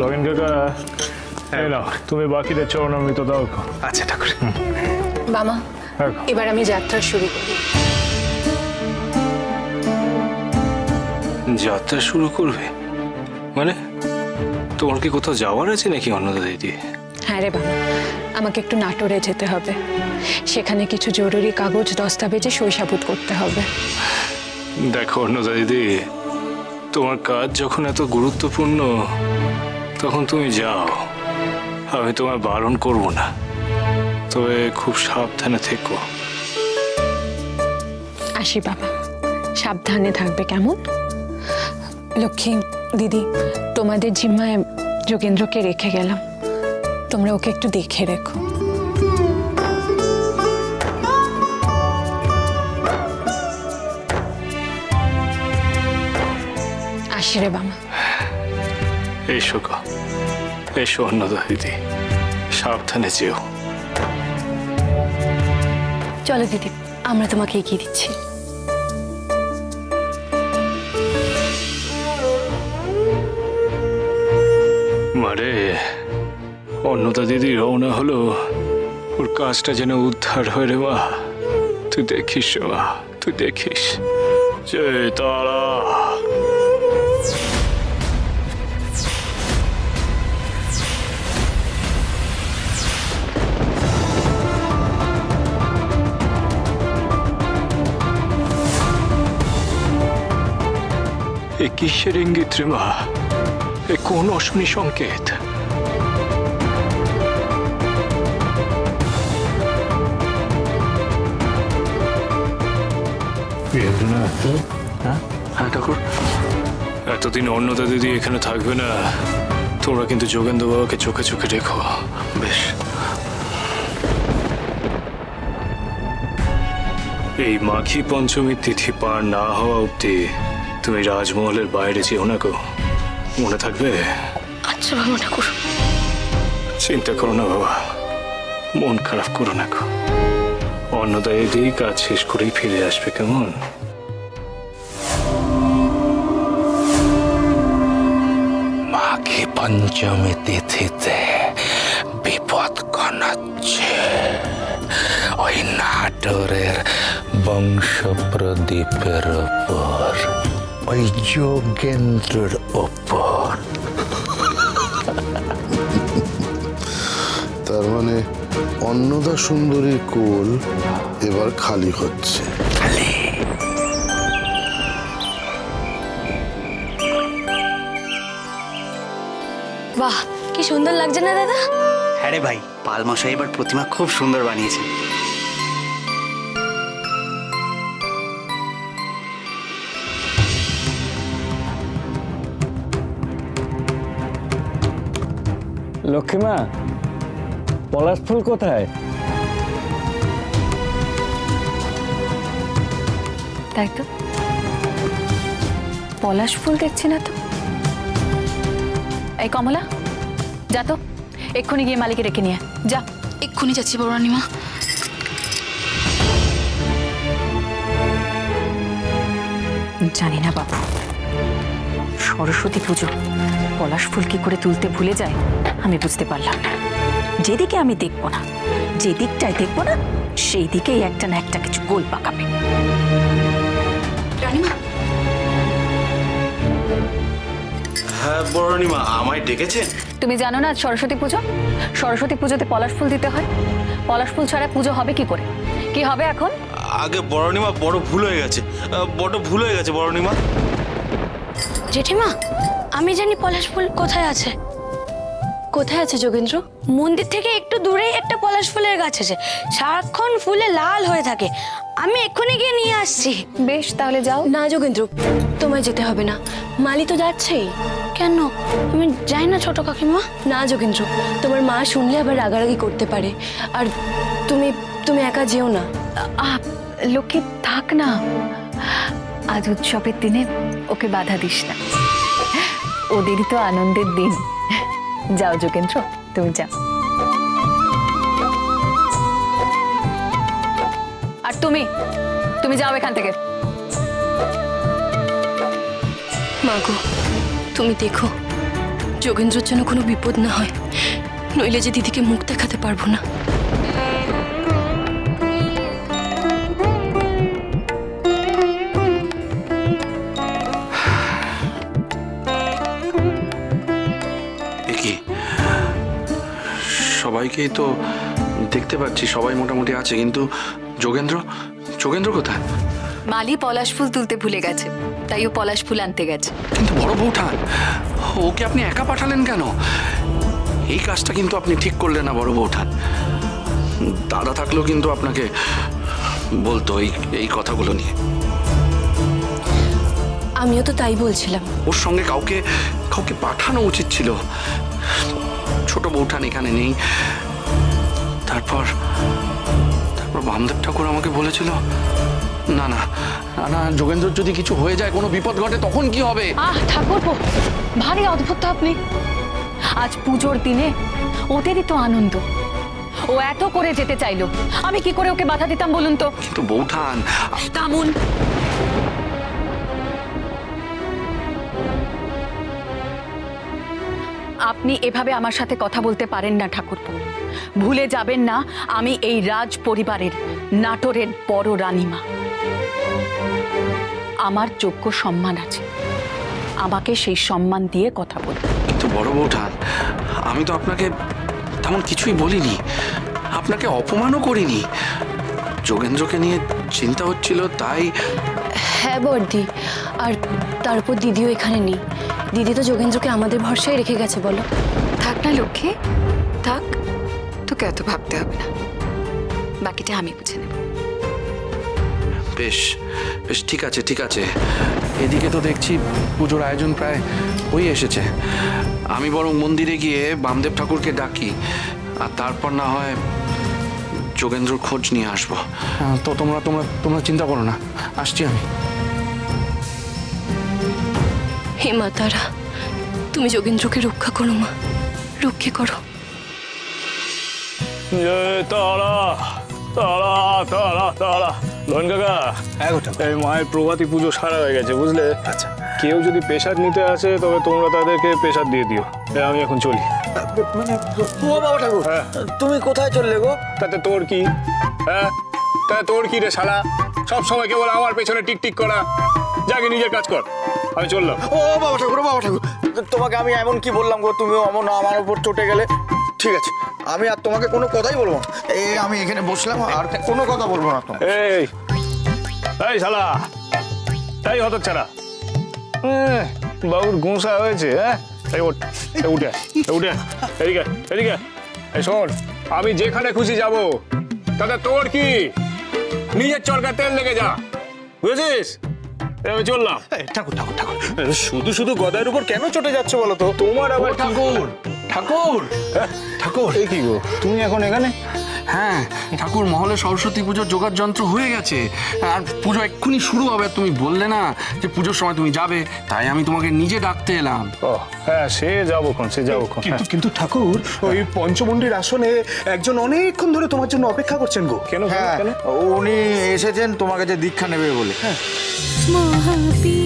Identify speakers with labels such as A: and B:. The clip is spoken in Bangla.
A: লগিন কাকা এই নাও, তুমি বাকিদের চরণামৃত দাও।
B: আচ্ছা ঠাকুর।
C: বাবা
A: হ্যাঁ।
C: এবার আমি যাত্রা শুরু করি।
B: যাত্রা শুরু করবে মানে তোমার কি কোথাও যাওয়ার আছে নাকি অন্নদা দিদি?
C: হ্যাঁ রে বাবা, আমাকে একটু নাটোরে যেতে হবে। সেখানে কিছু জরুরি কাগজ দস্তাবেজে সই সাবুত করতে হবে।
B: দেখো অন্নদা দিদি, তোমার কাজ যখন এত গুরুত্বপূর্ণ তখন তুমি যাও, আমি তোমায় বারণ করব না, তবে খুব সাবধানে থেকো।
C: আসি বাবা, সাবধানে থাকবে কেমন? লক্ষ্মী দিদি, তোমাদের জিম্মায় যোগেন্দ্রকে রেখে গেলাম, তোমরা ওকে একটু দেখে রেখো। আসি রে বাবা।
B: এসো গো, এসো অন্নদা দিদি, সাবধানে যেও।
C: চলো দিদি, আমরা তোমাকে এগিয়ে দিচ্ছি।
B: মারে, অন্নদা দিদি রওনা হলো, ওর কাজটা যেন উদ্ধার হয় রে মা। তুই দেখিস রে মা, তুই দেখিস। জয় তারা। এ কিসের ইঙ্গিত রে মা? এ কোন অশনি সংকেত? হ্যাঁ ঠাকুর, এতদিন অন্নদা দিদি এখানে থাকবে না, তোমরা কিন্তু যোগেন্দ্র বাবাকে চোখে চোখে রেখো। বেশ। এই মাঘী পঞ্চমী তিথি পার না হওয়া অব্দি তুমি রাজমহলের বাইরে যেও না গো, মনে থাকবে?
C: আচ্ছা বাবা ঠাকুর।
B: চিন্তা করো না বাবা, মন খারাপ করো না গো। অন্নদা দিদি কাজ শেষ করেই ফিরে আসবে, কেমন?
D: মাঘী পঞ্চমী তিথিতে বিপদ ঘনাচ্ছে ওই নাটোরের বংশ প্রদীপের ওপর, ওই যোগেন্দ্রের ওপর।
E: তার মানে অন্নদা সুন্দরীর কোল এবার খালি হচ্ছে।
F: বাহ, কি সুন্দর লাগছে না দাদা?
G: হ্যাঁ রে ভাই, পালমশাই এবার প্রতিমা খুব সুন্দর বানিয়েছে।
A: লক্ষ্মীমা, পলাশ ফুল কোথায়?
C: তাই তো, পলাশ ফুল দেখছি না তো। এই কমলা, যা তো, এক্ষুনি গিয়ে মালিকে রেখে নিয়ে যা।
F: এক্ষুনি যাচ্ছি বড় রানীমা।
C: জানি না বাবু, সরস্বতী পুজো পলাশ ফুল কি করে তুলতে ভুলে যায় আমি বুঝতে পারলাম না। যেদিকে আমি দেখবো না, যে দিকটাই দেখবো না, সেই দিকেই একটা না একটা কিছু গোল পাকাবে।
F: রানীমা,
D: হ্যাঁ বরণিমা, আমায় ডেকেছেন?
C: তুমি জানো না আজ সরস্বতী পুজো? সরস্বতী পুজোতে পলাশ ফুল দিতে হয়। পলাশ ফুল ছাড়া পুজো হবে কি করে? কি হবে এখন?
D: আগে বরণিমা, বড় ভুল হয়ে গেছে, বড় ভুল হয়ে গেছে বরণিমা।
F: জেঠিমা, আমি জানি পলাশ ফুল কোথায় আছে। কোথায় আছে যোগেন্দ্র? মন্দির থেকে একটু দূরেই একটা পলাশ ফুলের গাছ আছে, সারাক্ষণ ফুলে লাল হয়ে থাকে। আমি এক্ষুনি গিয়ে নিয়ে আসছি।
C: বেশ, তাহলে যাও।
F: না যোগেন্দ্র, তোমায় যেতে হবে না, মালি তো যাচ্ছেই। কেন? আমি যাই না ছোট কাকিমা? না যোগেন্দ্র, তোমার মা শুনলে আবার রাগারাগি করতে পারে। আর তুমি তুমি একা যেও না।
C: লোকে থাক না, আজ উৎসবের দিনে ওকে বাধা দিস না, ওদেরই তো আনন্দের দিন। যাও যোগেন্দ্র, তুমি যাও। আর তুমি তুমি যাও এখান থেকে।
F: মাগো, তুমি দেখো
H: যোগেন্দ্রর জন্য কোনো বিপদ না হয়, নইলে যে দিদিকে মুখ দেখাতে পারবো না।
I: কি সবাইকেই তো দেখতে পাচ্ছি, সবাই মোটামুটি আছে, কিন্তু যোগেন্দ্র যোগেন্দ্র কোথায়?
C: মালি পলাশ ফুল তুলতে ভুলে গেছে, তাই ও পলাশ ফুল আনতে গেছে।
I: কিন্তু বড় বৌঠান, ওকে আপনি একা পাঠালেন কেন? এই কাজটা কিন্তু আপনি ঠিক করলেন না বড় বৌঠান। দাদা থাকলেও কিন্তু আপনাকে বলতো এই কথাগুলো নিয়ে।
F: আমিও তো তাই বলছিলাম।
I: ওর সঙ্গে কাউকে কাউকে পাঠানো উচিত ছিল। ছোট বৌঠান এখানে নেই। তারপর বামদেব ঠাকুর আমাকে বলেছিল, না না না না, যোগেন্দ্রর যদি কিছু হয়ে যায়, কোনো বিপদ ঘটে, তখন কি হবে?
C: ঠাকুরপো, ভারী অদ্ভুত তো আপনি। আজ পুজোর দিনে ওদেরই তো আনন্দ, ও এত করে যেতে চাইলো, আমি কি করে ওকে বাধা দিতাম বলুন তো?
I: কিন্তু বৌঠান,
C: তামুন, আপনি এভাবে আমার সাথে কথা বলতে পারেন না ঠাকুরপো। ভুলে যাবেন না, আমি এই রাজ পরিবারের নাটোরের বড় রানীমা। আমার যোগ্য সম্মান আছে, আমাকে সেই সম্মান দিয়ে কথা বলুন।
I: কিন্তু বড় বৌঠান, আমি তো আপনাকে তেমন কিছুই বলিনি, আপনাকে অপমানও করিনি। যোগেন্দ্রকে নিয়ে চিন্তা হচ্ছিল, তাই।
F: হ্যাঁ বর্দি, আর তারপর দিদিও এখানে নেই। দিদি তো যোগেন্দ্রকে আমাদের ভরসায় রেখে গেছে। বলো।
C: থাক না লক্ষ্মী, থাক, তোকে এত ভাবতে হবে না, বাকিটা আমি বুঝে নেব।
I: বেশ বেশ, ঠিক আছে ঠিক আছে। এদিকে তো দেখছি পুজোর আয়োজন প্রায় হয়ে এসেছে। আমি বরং মন্দিরে গিয়ে বামদেব ঠাকুরকে ডাকি, আর তারপর না হয় যোগেন্দ্রর খোঁজ নিয়ে আসবো। তো তোমরা তোমরা তোমরা চিন্তা করো না, আসছি আমি।
H: হে মা তারা, তুমি যোগেন্দ্রকে রক্ষা করো মা, রক্ষে করো।
A: তারা তারা তারা তারা ধন কাকা, এই মায়ের প্রভাতী পুজো সারা হয়ে গেছে, বুঝলে? আচ্ছা, কেউ যদি পেশাদ নিতে আসে তবে তোমরা তাদেরকে পেশাদ দিয়ে দিও। আমি এখন চলি।
J: মানে ও বাবা ঠাকুর, তুমি কোথায় চললে গো?
A: তাতে তোর কি? হ্যাঁ, তাতে তোর কি রে শালা? সব সময় কেবল আমার পেছনে টিকটিক করা। যাকে নিজের কাজ কর, আমি চললাম।
J: ও বাবা ঠাকুর, ও বাবা ঠাকুর, তোমাকে আমি এমন কি বললাম গো, তুমিও আমার উপর চটে গেলে? ঠিক আছে, আমি আর তোমাকে কোনো কথাই বলবো না। এই আমি এখানে বসলাম, আর কোনো কথা বলবো না তোমার।
A: এই এই শালা, এই হতচ্ছাড়া, বাবুর গুঁসা হয়েছে। হ্যাঁ, এই ওঠ, উঠে উঠে এদিকে এদিকে। এই শোন, আমি যেখানে খুশি যাব, তাতে তোর কি? নিজের চরকায় তেল লেগে যা, বুঝেছিস? আমি চললাম।
J: ঠাকুর ঠাকুর ঠাকুর, শুধু শুধু গদায়ের উপর কেন চটে যাচ্ছে বলো তো?
A: তোমার আবার
I: ঠাকুর ঠাকুর
A: ঠাকুর, এই কি গো, তুমি এখন এখানে?
I: হ্যাঁ ঠাকুর, মহলে সরস্বতী পুজোর জোগাড় যন্ত্র হয়ে গেছে, আর পুজো এক্ষুনি শুরু হবে। তুমি বললে না যে পুজোর সময় তুমি যাবে, তাই আমি তোমাকে নিজে ডাকতে এলাম।
A: ও হ্যাঁ, সে যাবো খন, সে যাবো খন।
K: কিন্তু কিন্তু ঠাকুর, ওই পঞ্চমন্ডির আসনে একজন অনেকক্ষণ ধরে তোমার জন্য অপেক্ষা করছেন গো।
A: কেন
J: হ্যাঁ,
A: কেন?
J: উনি এসেছেন তোমাকে যে দীক্ষা নেবে বলে।
H: মহাবীর